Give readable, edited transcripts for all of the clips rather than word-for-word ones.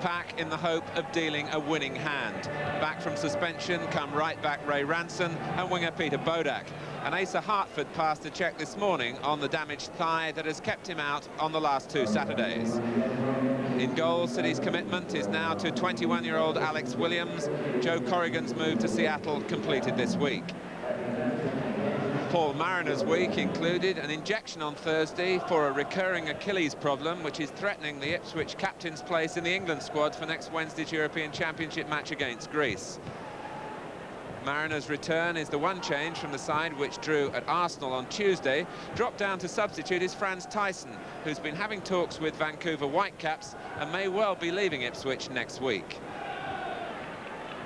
pack in the hope of dealing a winning hand. Back from suspension come right-back Ray Ranson and winger Peter Bodak. And Asa Hartford passed a check this morning on the damaged thigh that has kept him out on the last 2 Saturdays. In goal, City's commitment is now to 21-year-old Alex Williams. Joe Corrigan's move to Seattle completed this week. Paul Mariner's week included an injection on Thursday for a recurring Achilles problem, which is threatening the Ipswich captain's place in the England squad for next Wednesday's European Championship match against Greece. Mariner's return is the one change from the side which drew at Arsenal on Tuesday. Dropped down to substitute is Franz Tyson, who's been having talks with Vancouver Whitecaps and may well be leaving Ipswich next week.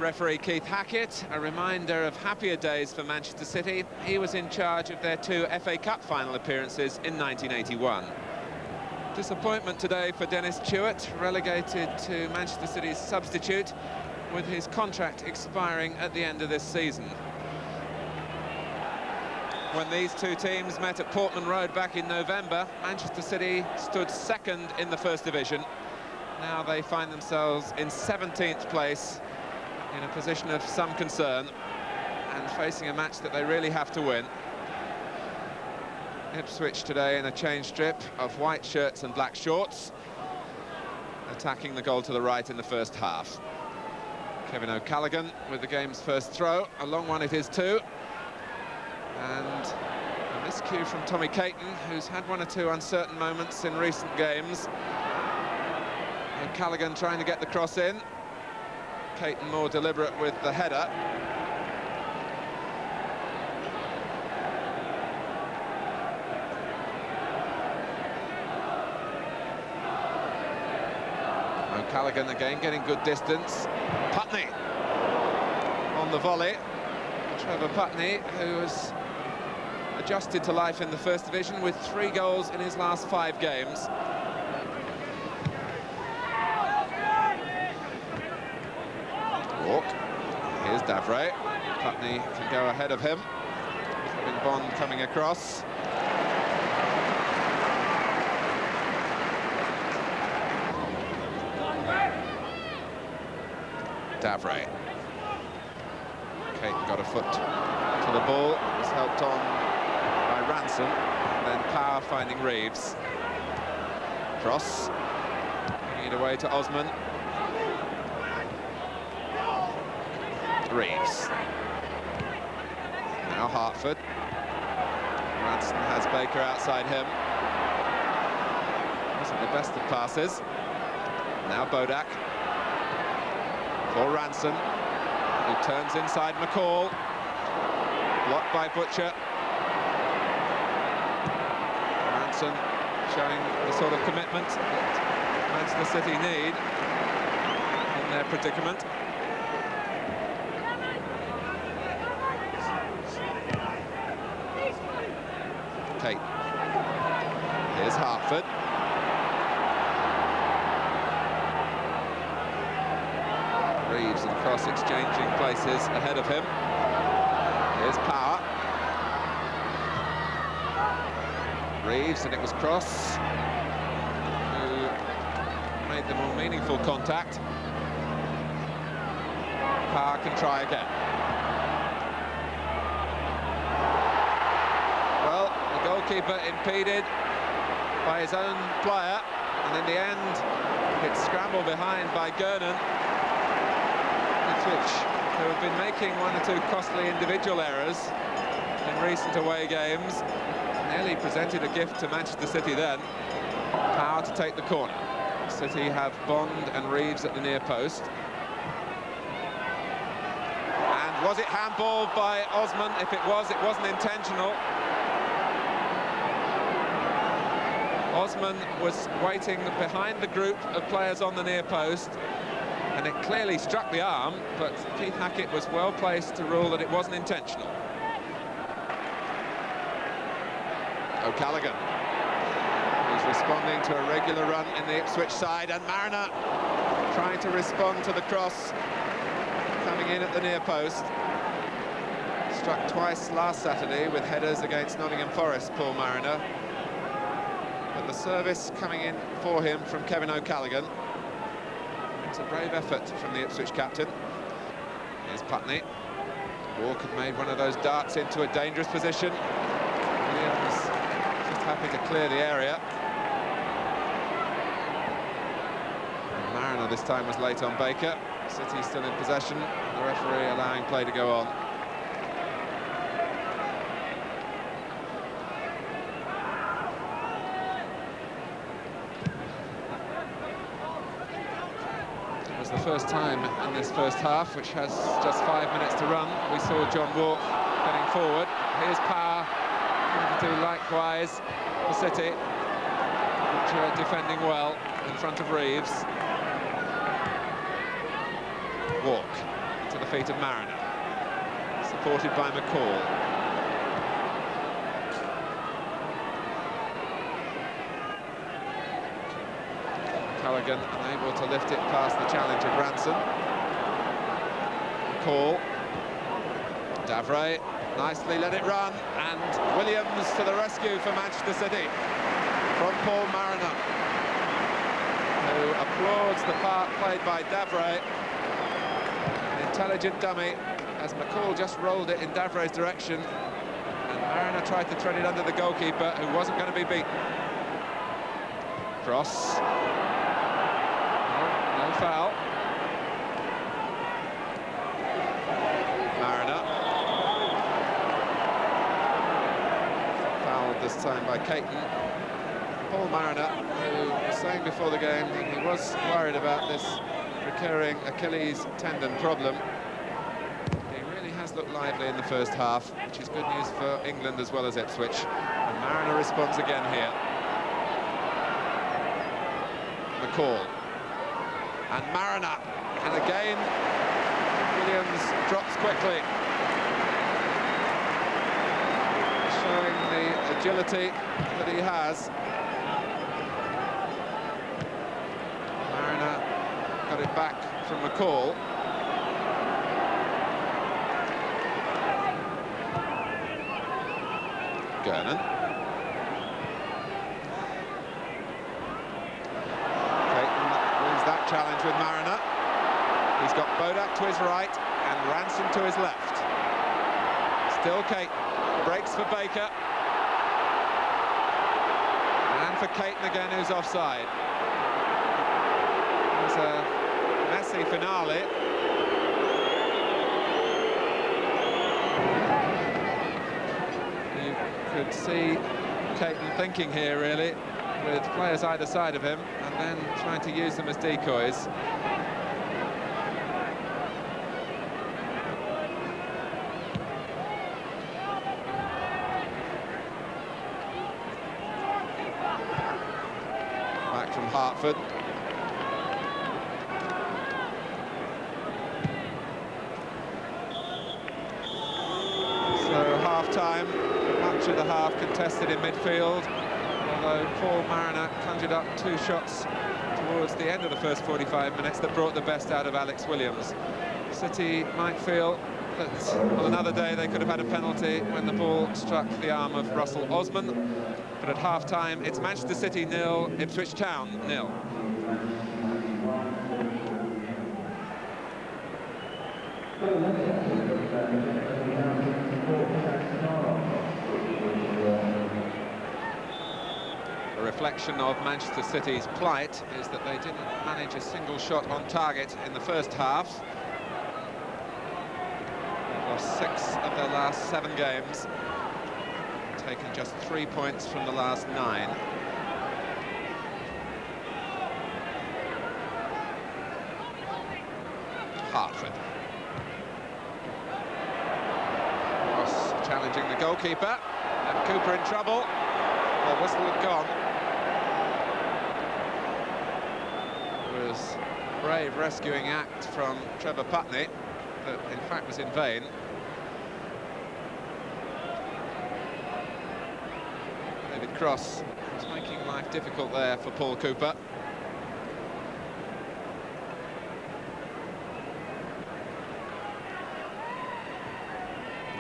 Referee Keith Hackett, a reminder of happier days for Manchester City. He was in charge of their 2 FA Cup final appearances in 1981. Disappointment today for Dennis Chewett, relegated to Manchester City's substitute, with his contract expiring at the end of this season. When these 2 teams met at Portman Road back in November, Manchester City stood second in the First Division. Now they find themselves in 17th place, in a position of some concern, and facing a match that they really have to win. Ipswich today in a change strip of white shirts and black shorts, attacking the goal to the right in the first half. Kevin O'Callaghan with the game's first throw, a long one it is too, and a miscue from Tommy Caton, who's had 1 or 2 uncertain moments in recent games. O'Callaghan trying to get the cross in, Caton more deliberate with the header. O'Callaghan again getting good distance. Putney on the volley. Trevor Putney, who has adjusted to life in the First Division with 3 goals in his last 5 games. Walk. Here's Davray. Putney can go ahead of him. Kevin Bond coming across. Davray. Caton got a foot to the ball. Was helped on by Ranson. And then Power finding Reeves. Cross. Giving it away to Osman. Reeves. Now Hartford. Ranson has Baker outside him. Wasn't the best of passes. Now Bodak. For Ranson, who turns inside McCall. Blocked by Butcher. Ranson showing the sort of commitment that Manchester City need in their predicament. Kate. Here's Hartford. Reeves and Cross exchanging places ahead of him. Here's Power. Reeves, and it was Cross who made the more meaningful contact. Power can try again. Well, the goalkeeper impeded by his own player, and in the end, it's scrambled behind by Gernon. Ipswich, who have been making 1 or 2 costly individual errors in recent away games, nearly presented a gift to Manchester City then. Power to take the corner. City have Bond and Reeves at the near post. And was it handball by Osman? If it was, it wasn't intentional. Osman was waiting behind the group of players on the near post, and it clearly struck the arm, but Keith Hackett was well placed to rule that it wasn't intentional. O'Callaghan, who's responding to a regular run in the Ipswich side, and Mariner trying to respond to the cross coming in at the near post. Struck twice last Saturday with headers against Nottingham Forest, Paul Mariner. But the service coming in for him from Kevin O'Callaghan. It's a brave effort from the Ipswich captain. Here's Putney. Walk had made one of those darts into a dangerous position. Williams just happy to clear the area. And Mariner this time was late on Baker. City still in possession. The referee allowing play to go on. The first time in this first half, which has just 5 minutes to run, we saw John Walk getting forward. Here's Power, going to do likewise for City, which are defending well in front of Reeves. Walk to the feet of Mariner, supported by McCall. Callaghan unable to lift it past the challenge of Ranson. McCall. Davray nicely let it run, and Williams to the rescue for Manchester City from Paul Mariner, who applauds the part played by Davray. An intelligent dummy, as McCall just rolled it in Davray's direction, and Mariner tried to thread it under the goalkeeper, who wasn't going to be beaten. Cross. Foul. Mariner. Fouled this time by Caton. Paul Mariner, who was saying before the game that he was worried about this recurring Achilles tendon problem. He really has looked lively in the first half, which is good news for England as well as Ipswich. And Mariner responds again here. McCall. And Mariner, and again Williams drops quickly, showing the agility that he has. Mariner got it back from McCall. Gernon. Challenge with Mariner. He's got Bodak to his right and Ranson to his left. Still Caton, breaks for Baker. And for Caton again, who's offside. It was a messy finale. You could see Caton thinking here, really, with players either side of him, and then trying to use them as decoys. Back from Hartford. So half-time, much of the half contested in midfield. Although Paul Mariner conjured up 2 shots towards the end of the first 45 minutes that brought the best out of Alex Williams. City might feel that on another day they could have had a penalty when the ball struck the arm of Russell Osman, but at half-time it's Manchester City 0, Ipswich Town 0. A reflection of Manchester City's plight is that they didn't manage a single shot on target in the first half. They've lost 6 of their last 7 games, taken just 3 points from the last 9. Hartford. Ross challenging the goalkeeper, and Cooper in trouble. The whistle had gone. It was a brave rescuing act from Trevor Putney, that in fact was in vain. David Cross was making life difficult there for Paul Cooper.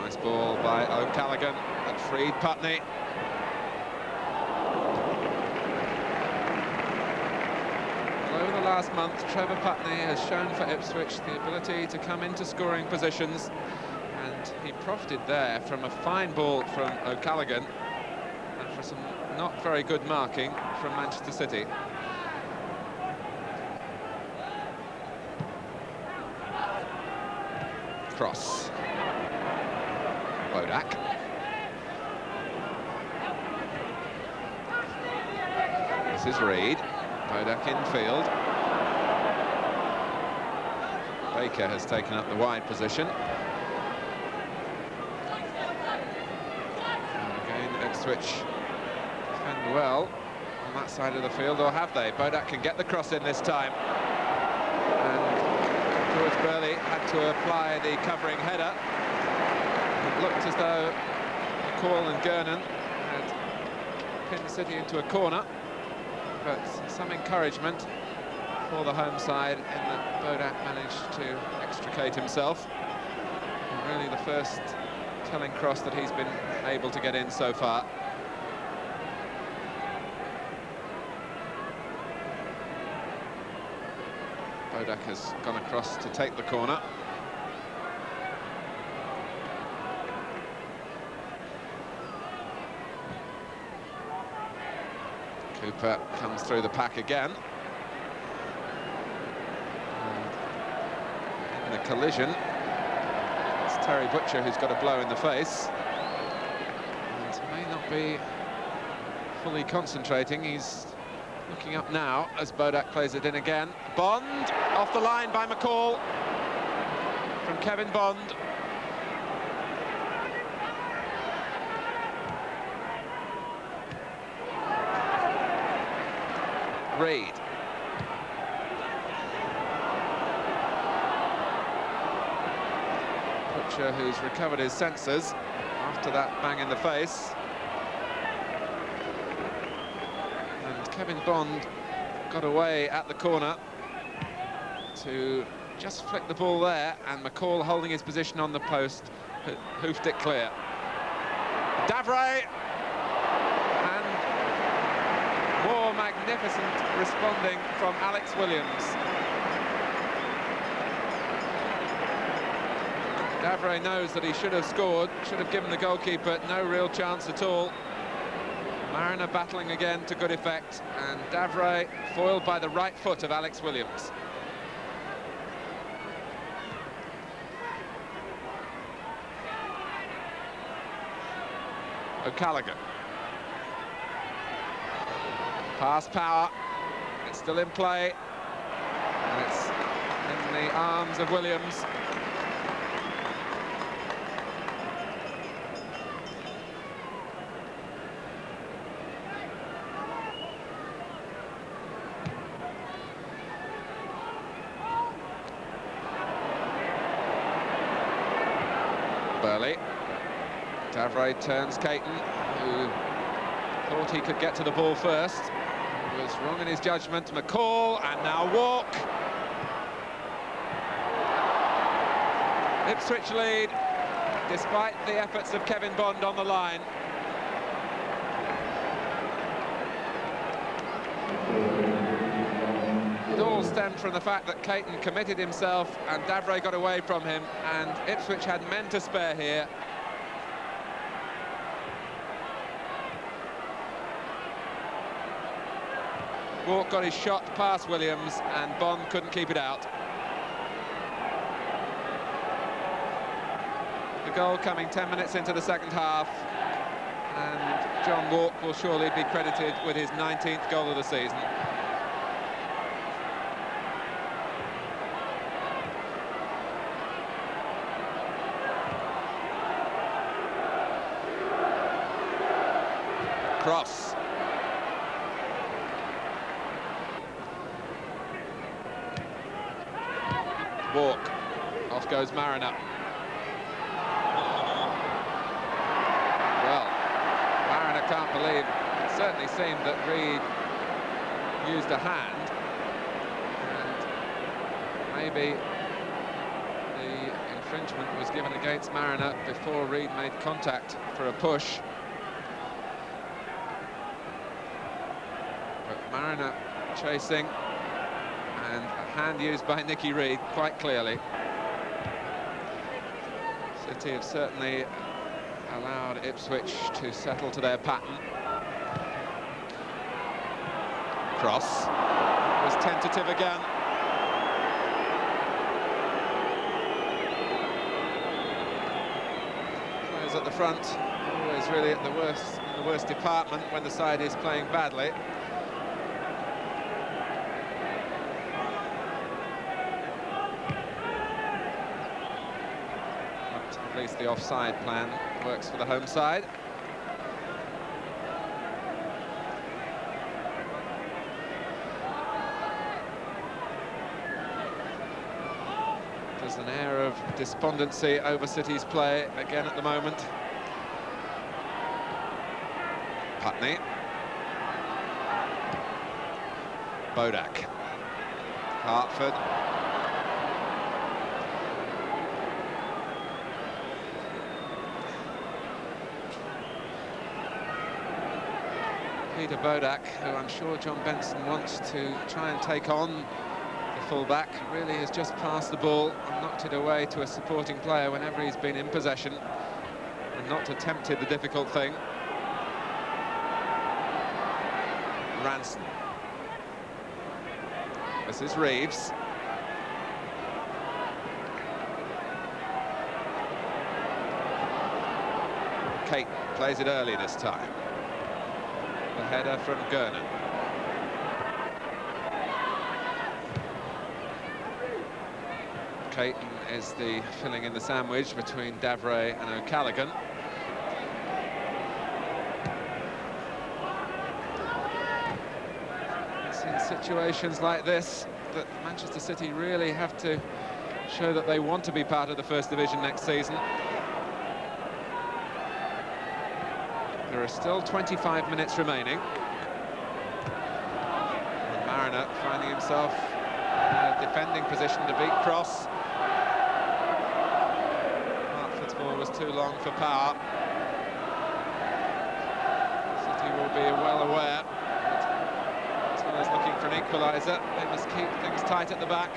Nice ball by O'Callaghan that freed Putney. past month, Trevor Putney has shown for Ipswich the ability to come into scoring positions, and he profited there from a fine ball from O'Callaghan and for some not very good marking from Manchester City. Cross. Bodak. This is Reed. Bodak infield. Baker has taken up the wide position. And again, Ipswich defend well on that side of the field, or have they? Bodak can get the cross in this time. And George Burley had to apply the covering header. It looked as though McCall and Gernon had pinned City into a corner, but some encouragement for the home side in that Bodak managed to extricate himself. And really the first telling cross that he's been able to get in so far. Bodak has gone across to take the corner. Cooper comes through the pack again. And in the collision, it's Terry Butcher who's got a blow in the face. And may not be fully concentrating. He's looking up now as Bodak plays it in again. Bond, off the line by McCall. From Kevin Bond. Reed. Butcher, who's recovered his senses after that bang in the face. And Kevin Bond got away at the corner to just flick the ball there, and McCall holding his position on the post, hoofed it clear. Davray. More magnificent responding from Alex Williams. Davray knows that he should have scored, should have given the goalkeeper no real chance at all. Mariner battling again to good effect, and Davray foiled by the right foot of Alex Williams. O'Callaghan. Pass power, it's still in play, and it's in the arms of Williams. Burley. Davray turns Caton, who thought he could get to the ball first. Was wrong in his judgment. McCall, and now Walk. Ipswich lead, despite the efforts of Kevin Bond on the line. It all stemmed from the fact that Caton committed himself and Davray got away from him, and Ipswich had men to spare here. Walk got his shot past Williams, and Bond couldn't keep it out. The goal coming 10 minutes into the second half, and John Walk will surely be credited with his 19th goal of the season. Cross. Walk. Off goes Mariner. Well, Mariner can't believe, it certainly seemed that Reed used a hand, and maybe the infringement was given against Mariner before Reed made contact for a push. But Mariner chasing, And a hand used by Nicky Reed, quite clearly. City have certainly allowed Ipswich to settle to their pattern. Cross was tentative again. Players at the front, always really at the worst, in the worst department when the side is playing badly. But at least the offside plan works for the home side. There's an air of despondency over City's play again at the moment. Putney. Bodak. Hartford. Peter Bodak, who I'm sure John Benson wants to try and take on the full-back, really has just passed the ball and knocked it away to a supporting player whenever he's been in possession and not attempted the difficult thing. Ranson. This is Reeves. Kate plays it early this time. The header from Gernon. Caton is the filling in the sandwich between Davray and O'Callaghan. It's in situations like this that Manchester City really have to show that they want to be part of the First Division next season. There are still 25 minutes remaining. And Mariner finding himself in a defending position to beat Cross. Hartford's ball was too long for Power. City will be well aware that as well as looking for an equaliser, they must keep things tight at the back.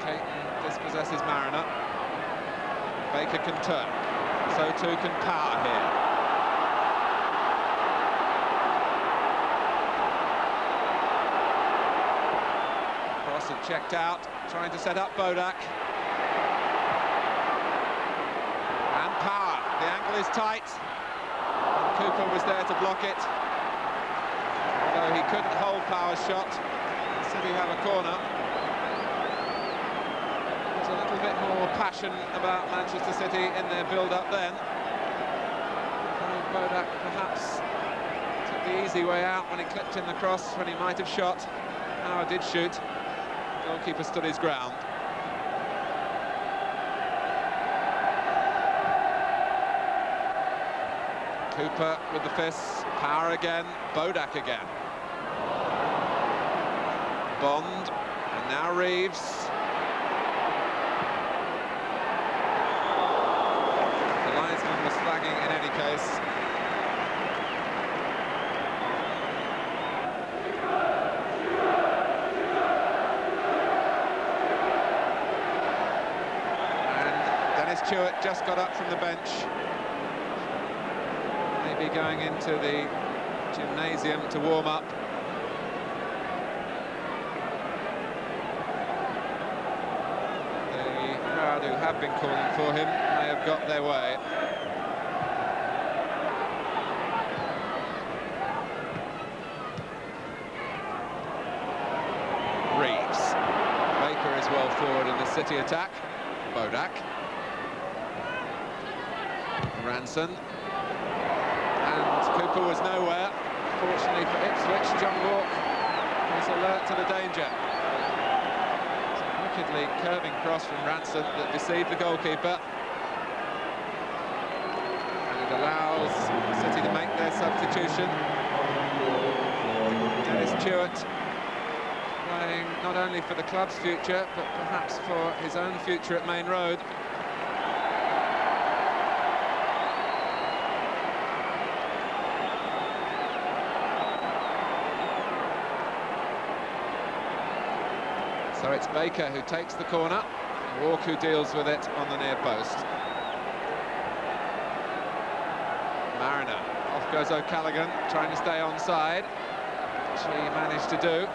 Caton dispossesses Mariner. Baker can turn. So too can Power here. Cross had checked out, trying to set up Bodak. And Power, the angle is tight. And Cooper was there to block it. Although he couldn't hold Power's shot. City have a corner. A little bit more passion about Manchester City in their build-up then. Bodak perhaps took the easy way out when he clipped in the cross when he might have shot. Power did shoot. The goalkeeper stood his ground. Cooper with the fists. Power again. Bodak again. Bond. And now Reeves. Was flagging in any case. And Dennis Chewett just got up from the bench. Maybe going into the gymnasium to warm up. The crowd who have been calling for him may have got their way. Well forward in the City attack. Bodak. Ranson. And Cooper was nowhere. Fortunately for Ipswich, John Walk was alert to the danger. It's a wickedly curving cross from Ranson that deceived the goalkeeper. And it allows City to make their substitution. Dennis Chewett playing not only for the club's future, but perhaps for his own future at Main Road. So it's Baker who takes the corner, Walk who deals with it on the near post. Mariner, off goes O'Callaghan, trying to stay onside, which he managed to do.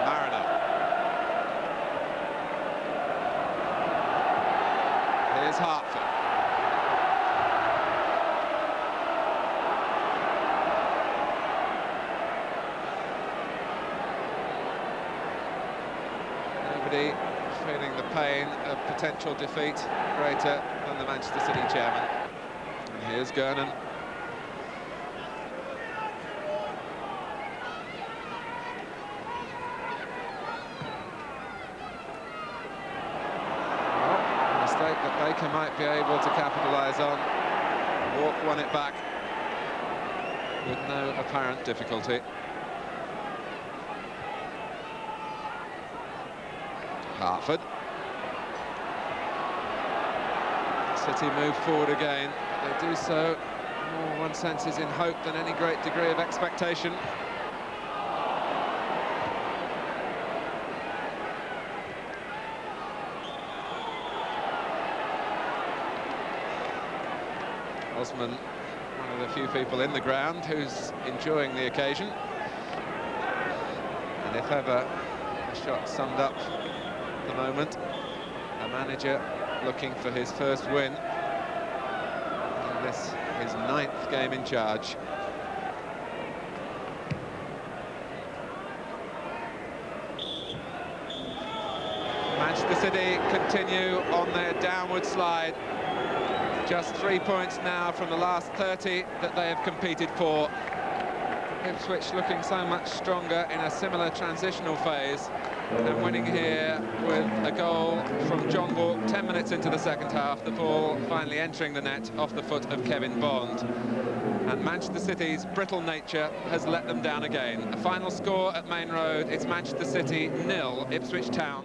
Mariner. Here's Hartford. Feeling the pain of potential defeat greater than the Manchester City chairman. And here's Gernon. Well, a mistake that Baker might be able to capitalise on. Walk won it back with no apparent difficulty. Hartford. City move forward again. They do so, more one senses in hope than any great degree of expectation. Osman, one of the few people in the ground who's enjoying the occasion. And if ever a shot summed up the moment, a manager looking for his first win, and this his 9th game in charge. Manchester City continue on their downward slide, just 3 points now from the last 30 that they have competed for. Ipswich looking so much stronger in a similar transitional phase, and winning here with a goal from John Walk 10 minutes into the second half, the ball finally entering the net off the foot of Kevin Bond. And Manchester City's brittle nature has let them down again. A final score at Main Road, it's Manchester City 0, Ipswich Town